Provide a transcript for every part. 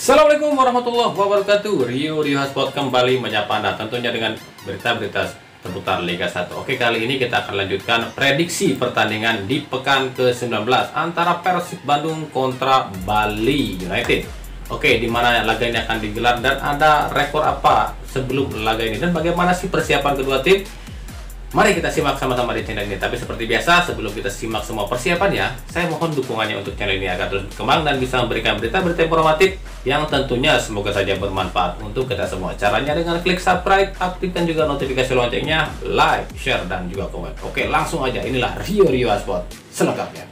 Assalamualaikum warahmatullahi wabarakatuh. Rio Sport kembali menyapa Anda tentunya dengan berita-berita seputar Liga 1. Oke, kali ini kita akan lanjutkan prediksi pertandingan di pekan ke-19 antara Persib Bandung kontra Bali United. Oke, di mana laga ini akan digelar dan ada rekor apa sebelum laga ini dan bagaimana sih persiapan kedua tim? Mari kita simak sama-sama di channel ini. Tapi seperti biasa, sebelum kita simak semua persiapannya, saya mohon dukungannya untuk channel ini agar terus berkembang dan bisa memberikan berita-berita informatif yang tentunya semoga saja bermanfaat untuk kita semua. Caranya dengan klik subscribe, aktifkan juga notifikasi loncengnya, like, share, dan juga komen. Oke, langsung aja. Inilah Rio Sport selengkapnya.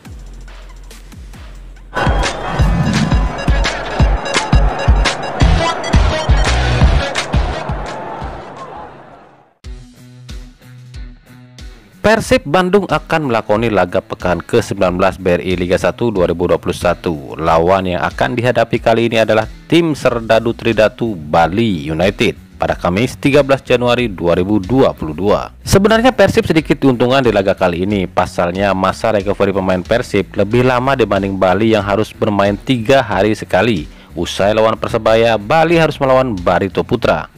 Persib Bandung akan melakoni laga pekan ke-19 BRI Liga 1 2021. Lawan yang akan dihadapi kali ini adalah tim Serdadu Tridatu Bali United pada Kamis 13 Januari 2022. Sebenarnya Persib sedikit diuntungkan di laga kali ini. Pasalnya masa recovery pemain Persib lebih lama dibanding Bali yang harus bermain 3 hari sekali. Usai lawan Persebaya, Bali harus melawan Barito Putra.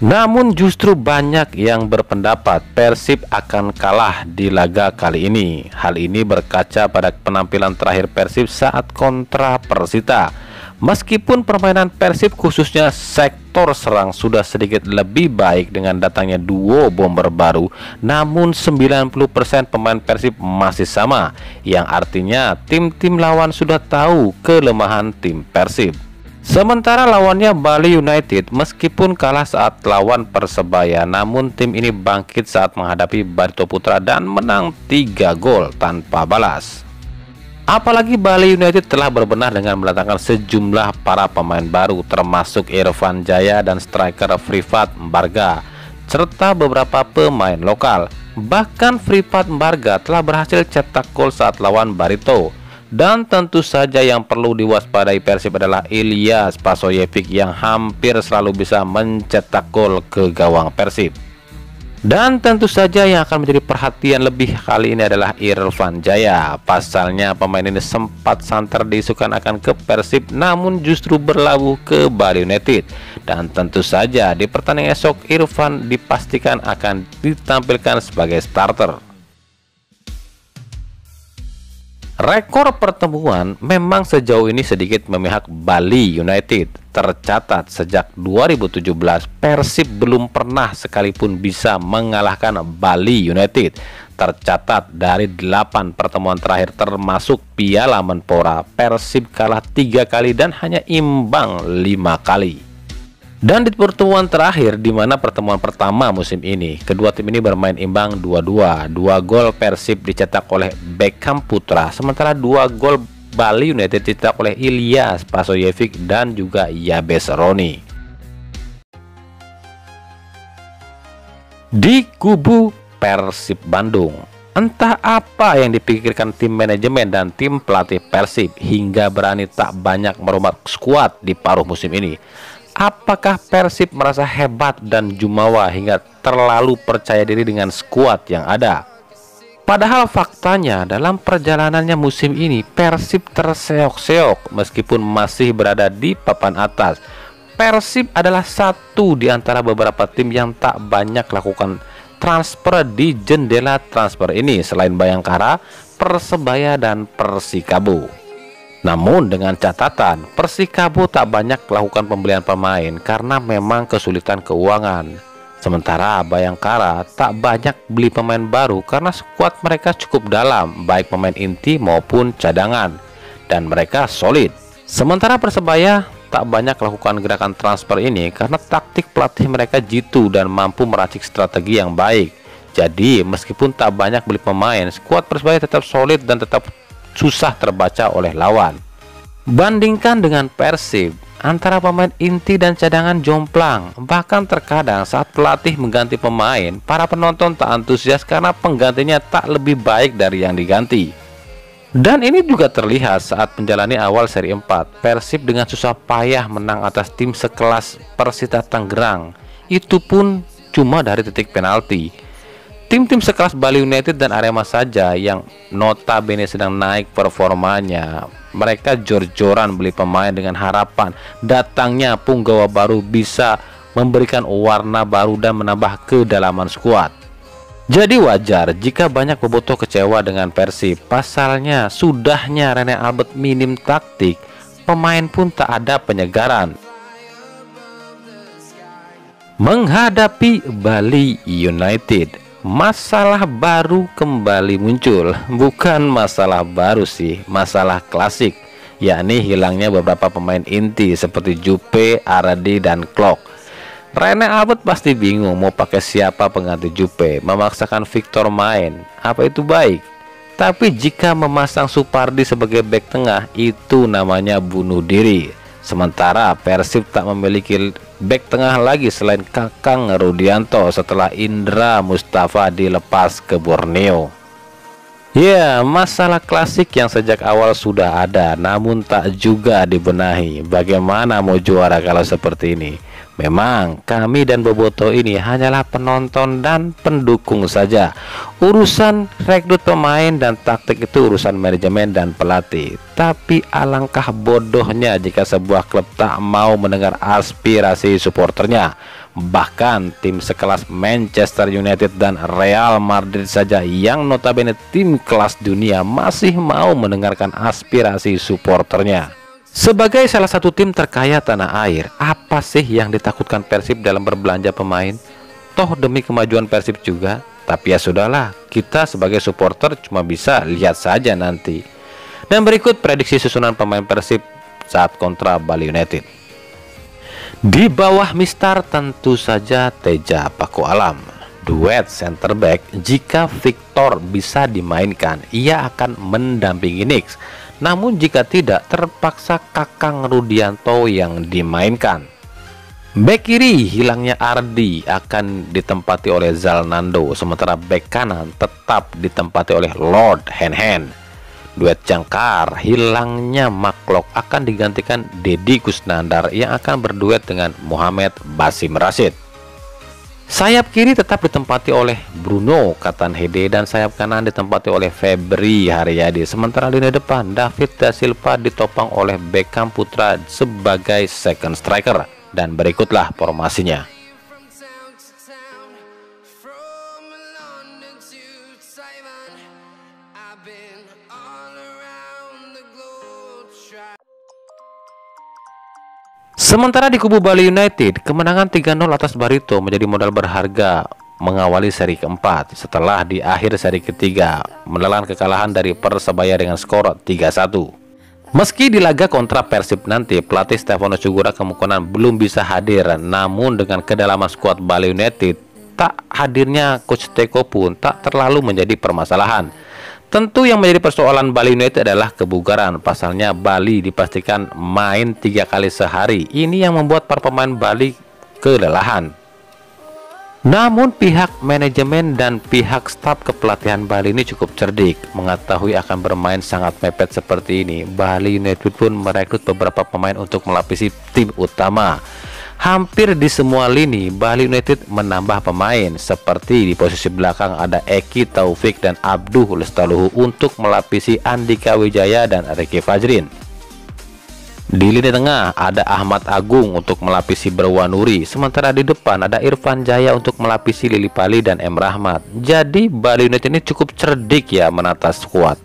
Namun justru banyak yang berpendapat Persib akan kalah di laga kali ini. Hal ini berkaca pada penampilan terakhir Persib saat kontra Persita. Meskipun permainan Persib khususnya sektor serang sudah sedikit lebih baik dengan datangnya duo bomber baru, namun 90% pemain Persib masih sama, yang artinya tim-tim lawan sudah tahu kelemahan tim Persib. Sementara lawannya Bali United meskipun kalah saat lawan Persebaya, namun tim ini bangkit saat menghadapi Barito Putra dan menang 3 gol tanpa balas. Apalagi Bali United telah berbenah dengan mendatangkan sejumlah para pemain baru termasuk Irfan Jaya dan striker Fripat Mbarga serta beberapa pemain lokal. Bahkan Fripat Mbarga telah berhasil cetak gol saat lawan Barito. Dan tentu saja yang perlu diwaspadai Persib adalah Ilyas Pasoyevic yang hampir selalu bisa mencetak gol ke gawang Persib. Dan tentu saja yang akan menjadi perhatian lebih kali ini adalah Irfan Jaya. Pasalnya pemain ini sempat santer diisukan akan ke Persib, namun justru berlabuh ke Bali United. Dan tentu saja di pertandingan esok Irfan dipastikan akan ditampilkan sebagai starter. Rekor pertemuan memang sejauh ini sedikit memihak Bali United. Tercatat sejak 2017 Persib belum pernah sekalipun bisa mengalahkan Bali United. Tercatat dari 8 pertemuan terakhir termasuk Piala Menpora, Persib kalah 3 kali dan hanya imbang 5 kali. Dan di pertemuan terakhir, di mana pertemuan pertama musim ini, kedua tim ini bermain imbang 2-2. 2 gol Persib dicetak oleh Beckham Putra, sementara 2 gol Bali United dicetak oleh Ilyas Pasoyevic dan juga Yabes Roni. Di kubu Persib Bandung, entah apa yang dipikirkan tim manajemen dan tim pelatih Persib hingga berani tak banyak merombak skuad di paruh musim ini. Apakah Persib merasa hebat dan jumawa hingga terlalu percaya diri dengan skuad yang ada? Padahal faktanya dalam perjalanannya musim ini Persib terseok-seok meskipun masih berada di papan atas. Persib adalah satu di antara beberapa tim yang tak banyak lakukan transfer di jendela transfer ini selain Bayangkara, Persebaya, dan Persikabo. Namun dengan catatan Persikabo tak banyak melakukan pembelian pemain karena memang kesulitan keuangan. Sementara Bayangkara tak banyak beli pemain baru karena skuad mereka cukup dalam baik pemain inti maupun cadangan dan mereka solid. Sementara Persebaya tak banyak melakukan gerakan transfer ini karena taktik pelatih mereka jitu dan mampu meracik strategi yang baik. Jadi meskipun tak banyak beli pemain, skuad Persebaya tetap solid dan tetap susah terbaca oleh lawan. Bandingkan dengan Persib, antara pemain inti dan cadangan jomplang. Bahkan terkadang saat pelatih mengganti pemain, para penonton tak antusias karena penggantinya tak lebih baik dari yang diganti. Dan ini juga terlihat saat menjalani awal seri 4. Persib dengan susah payah menang atas tim sekelas Persita Tangerang. Itu pun cuma dari titik penalti. Tim-tim sekelas Bali United dan Arema saja yang notabene sedang naik performanya, mereka jor-joran beli pemain dengan harapan datangnya punggawa baru bisa memberikan warna baru dan menambah kedalaman skuad. Jadi wajar jika banyak bobotoh kecewa dengan Persib. Pasalnya sudahnya Rene Albert minim taktik, pemain pun tak ada penyegaran. Menghadapi Bali United, masalah baru kembali muncul. Bukan masalah baru sih, masalah klasik, yakni hilangnya beberapa pemain inti seperti Juppe, Ardi, dan Klok. Rene Albert pasti bingung mau pakai siapa pengganti Juppe, memaksakan Victor main. Apa itu baik? Tapi jika memasang Supardi sebagai bek tengah, itu namanya bunuh diri. Sementara Persib tak memiliki bek tengah lagi selain Kakang Rudianto setelah Indra Mustafa dilepas ke Borneo. Ya, masalah klasik yang sejak awal sudah ada namun tak juga dibenahi. Bagaimana mau juara kalau seperti ini? Memang kami dan bobotoh ini hanyalah penonton dan pendukung saja. Urusan rekrut pemain dan taktik itu urusan manajemen dan pelatih. Tapi alangkah bodohnya jika sebuah klub tak mau mendengar aspirasi supporternya. Bahkan tim sekelas Manchester United dan Real Madrid saja yang notabene tim kelas dunia masih mau mendengarkan aspirasi supporternya. Sebagai salah satu tim terkaya tanah air, apa sih yang ditakutkan Persib dalam berbelanja pemain? Toh demi kemajuan Persib juga. Tapi ya sudahlah, kita sebagai supporter cuma bisa lihat saja nanti. Dan berikut prediksi susunan pemain Persib saat kontra Bali United. Di bawah Mistar tentu saja Teja Paku Alam. Duet center back, jika Victor bisa dimainkan, ia akan mendampingi Nix. Namun jika tidak, terpaksa Kakang Rudianto yang dimainkan. Bek kiri hilangnya Ardi akan ditempati oleh Zalnando, sementara bek kanan tetap ditempati oleh Lord Henhen. Duet jangkar hilangnya Maklok akan digantikan Deddy Kusnandar yang akan berduet dengan Muhammad Basim Rashid. Sayap kiri tetap ditempati oleh Bruno Katanhede dan sayap kanan ditempati oleh Febri Haryadi. Sementara lini depan David Da Silva ditopang oleh Beckham Putra sebagai second striker. Dan berikutlah formasinya. Sementara di kubu Bali United, kemenangan 3-0 atas Barito menjadi modal berharga mengawali seri keempat setelah di akhir seri ketiga menelan kekalahan dari Persebaya dengan skor 3-1. Meski di laga kontra Persib nanti, pelatih Stefano Cugura kemungkinan belum bisa hadir, namun dengan kedalaman skuad Bali United, tak hadirnya Coach Teko pun tak terlalu menjadi permasalahan. Tentu yang menjadi persoalan Bali United adalah kebugaran. Pasalnya Bali dipastikan main 3 kali sehari. Ini yang membuat para pemain Bali kelelahan. Namun pihak manajemen dan pihak staf kepelatihan Bali ini cukup cerdik. Mengetahui akan bermain sangat mepet seperti ini, Bali United pun merekrut beberapa pemain untuk melapisi tim utama. Hampir di semua lini Bali United menambah pemain, seperti di posisi belakang ada Eki Taufik dan Abduh Lestaluhu untuk melapisi Andika Wijaya dan Ricky Fajrin. Di lini tengah ada Ahmad Agung untuk melapisi Berwanuri, sementara di depan ada Irfan Jaya untuk melapisi Lili Pali dan M. Rahmat. Jadi Bali United ini cukup cerdik ya menata skuad.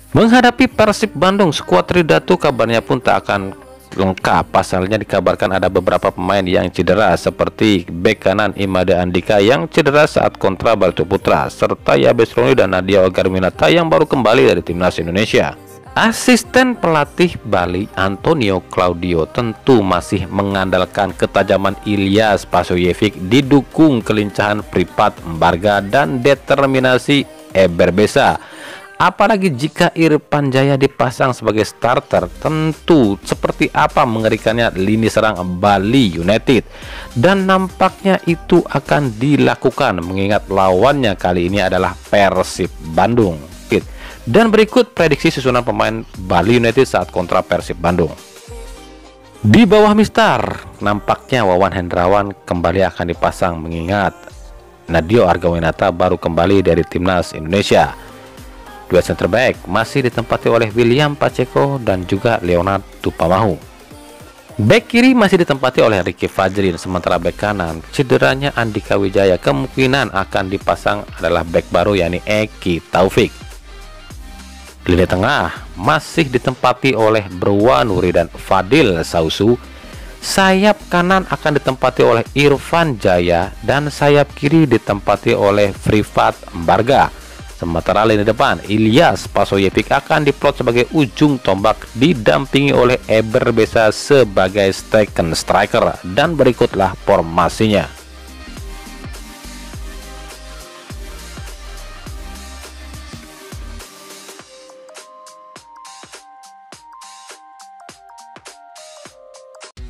Menghadapi Persib Bandung, skuad Tridatu kabarnya pun tak akan lengkap. Pasalnya dikabarkan ada beberapa pemain yang cedera, seperti bek kanan Imade Andika yang cedera saat kontra Barito Putra, serta Yabes Roni dan Nadia Ogarminata yang baru kembali dari timnas Indonesia. Asisten pelatih Bali Antonio Claudio tentu masih mengandalkan ketajaman Ilyas Pasoyevic didukung kelincahan Pripat Mbarga dan determinasi Eber Besa. Apalagi jika Irfan Jaya dipasang sebagai starter, tentu seperti apa mengerikannya lini serang Bali United. Dan nampaknya itu akan dilakukan mengingat lawannya kali ini adalah Persib Bandung. Dan berikut prediksi susunan pemain Bali United saat kontra Persib Bandung. Di bawah Mistar, nampaknya Wawan Hendrawan kembali akan dipasang mengingat Nadio Argawinata baru kembali dari timnas Indonesia. Dua center back masih ditempati oleh William Pacheco dan juga Leonard Tupamahu. Back kiri masih ditempati oleh Ricky Fajrin, sementara back kanan cederanya Andika Wijaya kemungkinan akan dipasang adalah back baru yakni Eki Taufik. Lini tengah masih ditempati oleh Berwa Nuri dan Fadil Sausu. Sayap kanan akan ditempati oleh Irfan Jaya dan sayap kiri ditempati oleh Frifat Mbarga. Sementara lini depan Ilyas Pasoyevic akan diplot sebagai ujung tombak didampingi oleh Eber Besa sebagai second striker, dan berikutlah formasinya.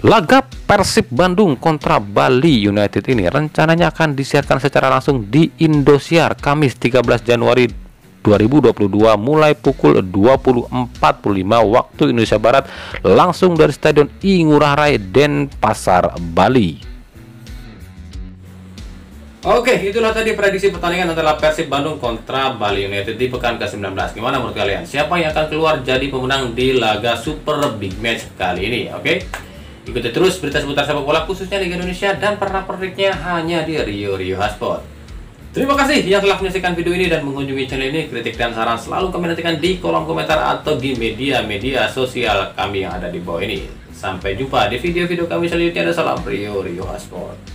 Laga Persib Bandung kontra Bali United ini rencananya akan disiarkan secara langsung di Indosiar Kamis 13 Januari 2022 mulai pukul 20.45 waktu Indonesia Barat, langsung dari Stadion I Ngurah Rai Denpasar, Bali. Oke, itulah tadi prediksi pertandingan antara Persib Bandung kontra Bali United di pekan ke-19. Gimana menurut kalian? Siapa yang akan keluar jadi pemenang di laga super big match kali ini? Oke. Ikuti terus berita seputar sepak bola khususnya Liga Indonesia dan pernak-perniknya hanya di Rio Hotspot. Terima kasih yang telah menyaksikan video ini dan mengunjungi channel ini. Kritik dan saran selalu kami nantikan di kolom komentar atau di media sosial kami yang ada di bawah ini. Sampai jumpa di video-video kami selanjutnya. Salam Rio Hotspot.